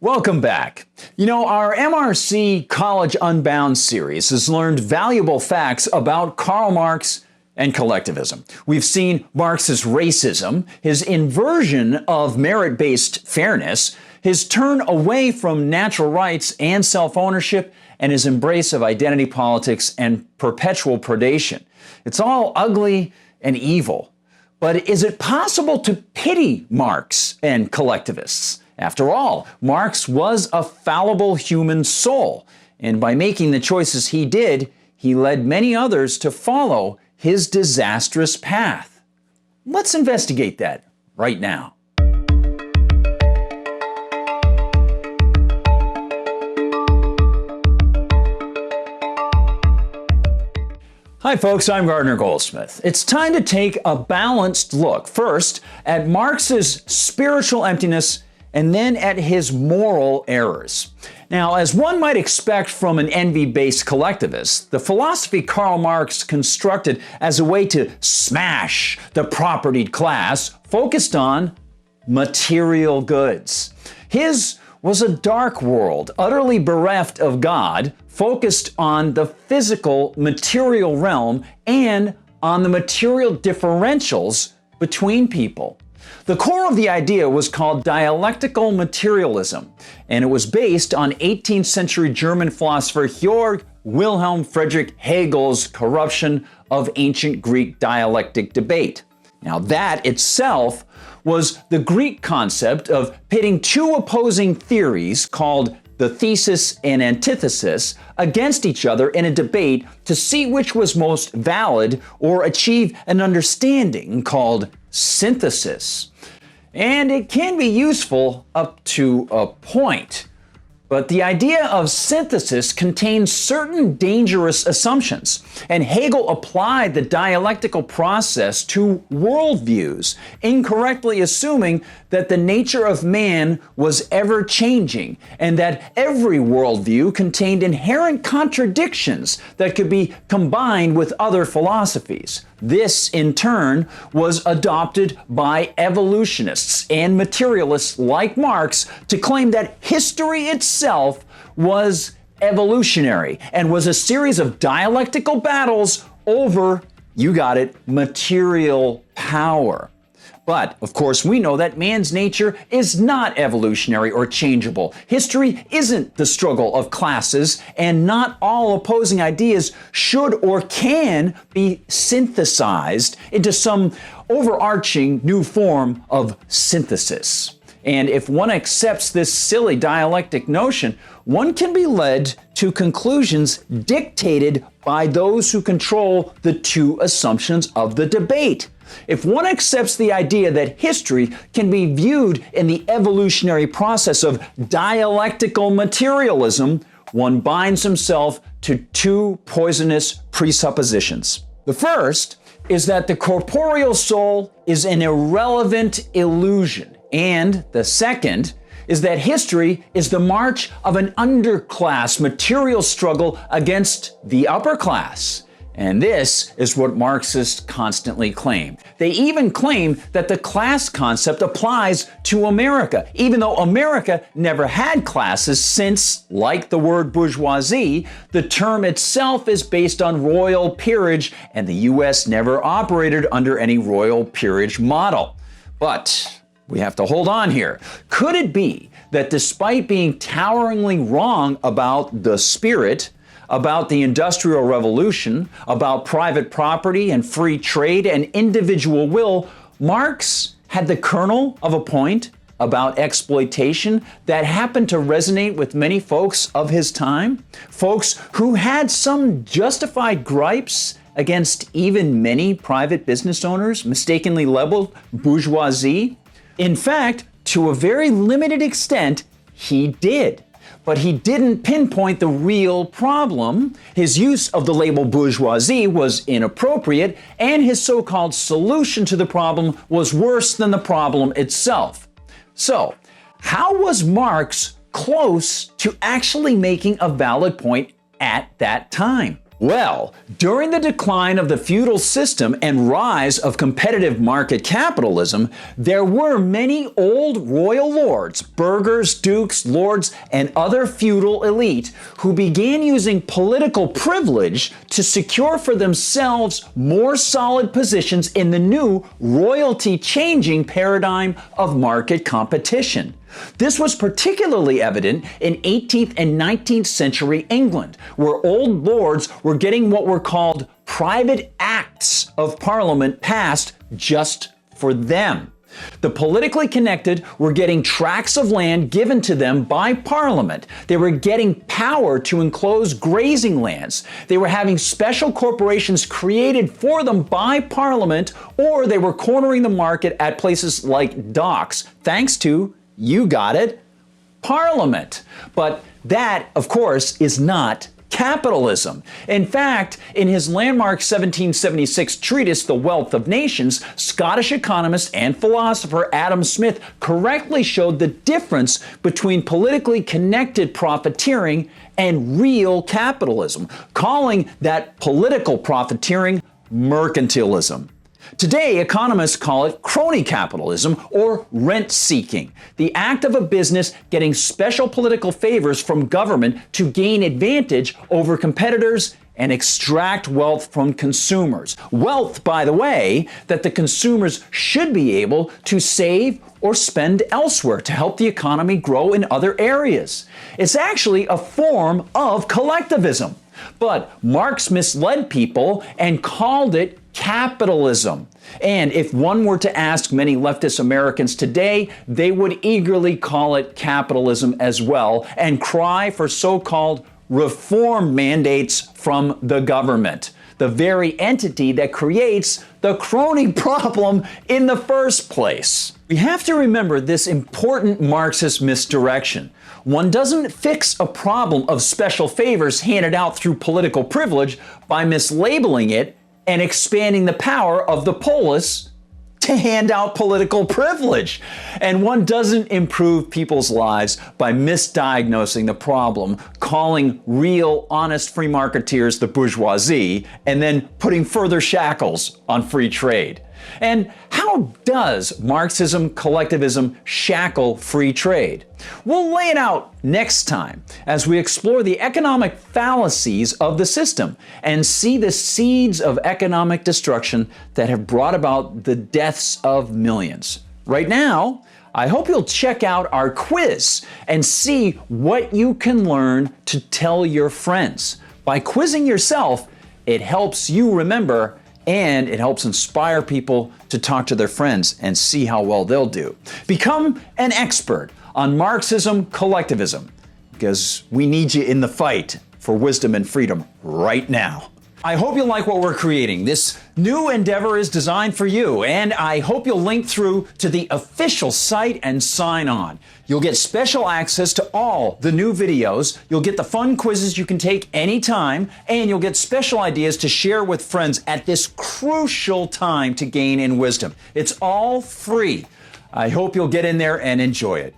Welcome back. You know, our MRC College Unbound series has learned valuable facts about Karl Marx and collectivism. We've seen Marx's racism, his inversion of merit-based fairness, his turn away from natural rights and self-ownership, and his embrace of identity politics and perpetual predation. It's all ugly and evil. But is it possible to pity Marx and collectivists? After all, Marx was a fallible human soul, and by making the choices he did, he led many others to follow his disastrous path. Let's investigate that right now. Hi folks, I'm Gardner Goldsmith. It's time to take a balanced look, first at Marx's spiritual emptiness and then at his moral errors. Now, as one might expect from an envy-based collectivist, the philosophy Karl Marx constructed as a way to smash the propertied class focused on material goods. His was a dark world, utterly bereft of God, focused on the physical, material realm and on the material differentials between people. The core of the idea was called dialectical materialism, and it was based on 18th century German philosopher Georg Wilhelm Friedrich Hegel's corruption of ancient Greek dialectic debate. Now, that itself was the Greek concept of pitting two opposing theories called the thesis and antithesis against each other in a debate to see which was most valid or achieve an understanding called synthesis. And it can be useful up to a point. But the idea of synthesis contains certain dangerous assumptions, and Hegel applied the dialectical process to worldviews, incorrectly assuming that the nature of man was ever-changing, and that every worldview contained inherent contradictions that could be combined with other philosophies. This, in turn, was adopted by evolutionists and materialists like Marx to claim that history itself was evolutionary and was a series of dialectical battles over, you got it, material power. But, of course, we know that man's nature is not evolutionary or changeable. History isn't the struggle of classes, and not all opposing ideas should or can be synthesized into some overarching new form of synthesis. And if one accepts this silly dialectic notion, one can be led to conclusions dictated by those who control the two assumptions of the debate. If one accepts the idea that history can be viewed in the evolutionary process of dialectical materialism, one binds himself to two poisonous presuppositions. The first is that the corporeal soul is an irrelevant illusion, and the second is that history is the march of an underclass material struggle against the upper class. And this is what Marxists constantly claim. They even claim that the class concept applies to America, even though America never had classes since, like the word bourgeoisie, the term itself is based on royal peerage, and the US never operated under any royal peerage model. But we have to hold on here. Could it be that despite being toweringly wrong about the spirit, about the Industrial Revolution, about private property and free trade and individual will, Marx had the kernel of a point about exploitation that happened to resonate with many folks of his time? Folks who had some justified gripes against even many private business owners mistakenly labeled bourgeoisie? In fact, to a very limited extent, he did. But he didn't pinpoint the real problem. His use of the label bourgeoisie was inappropriate, and his so-called solution to the problem was worse than the problem itself. So, how was Marx close to actually making a valid point at that time? Well, during the decline of the feudal system and rise of competitive market capitalism, there were many old royal lords, burghers, dukes, lords, and other feudal elite who began using political privilege to secure for themselves more solid positions in the new royalty-changing paradigm of market competition. This was particularly evident in 18th and 19th century England, where old lords were getting what were called private acts of parliament passed just for them. The politically connected were getting tracts of land given to them by Parliament. They were getting power to enclose grazing lands. They were having special corporations created for them by Parliament, or they were cornering the market at places like docks, thanks to, you got it, Parliament. But that, of course, is not capitalism. In fact, in his landmark 1776 treatise, The Wealth of Nations, Scottish economist and philosopher Adam Smith correctly showed the difference between politically connected profiteering and real capitalism, calling that political profiteering mercantilism. Today, economists call it crony capitalism or rent-seeking, the act of a business getting special political favors from government to gain advantage over competitors and extract wealth from consumers. Wealth, by the way, that the consumers should be able to save or spend elsewhere to help the economy grow in other areas. It's actually a form of collectivism. But Marx misled people and called it capitalism. And if one were to ask many leftist Americans today, they would eagerly call it capitalism as well and cry for so-called reform mandates from the government, the very entity that creates the crony problem in the first place. We have to remember this important Marxist misdirection. One doesn't fix a problem of special favors handed out through political privilege by mislabeling it and expanding the power of the polis to hand out political privilege. And one doesn't improve people's lives by misdiagnosing the problem, calling real, honest free marketeers the bourgeoisie, and then putting further shackles on free trade. And how does Marxism collectivism shackle free trade? We'll lay it out next time as we explore the economic fallacies of the system and see the seeds of economic destruction that have brought about the deaths of millions. Right now, I hope you'll check out our quiz and see what you can learn to tell your friends. By quizzing yourself, it helps you remember and it helps inspire people to talk to their friends and see how well they'll do. Become an expert on Marxism collectivism, because we need you in the fight for wisdom and freedom right now. I hope you like what we're creating. This new endeavor is designed for you, and I hope you'll link through to the official site and sign on. You'll get special access to all the new videos, you'll get the fun quizzes you can take anytime, and you'll get special ideas to share with friends at this crucial time to gain in wisdom. It's all free. I hope you'll get in there and enjoy it.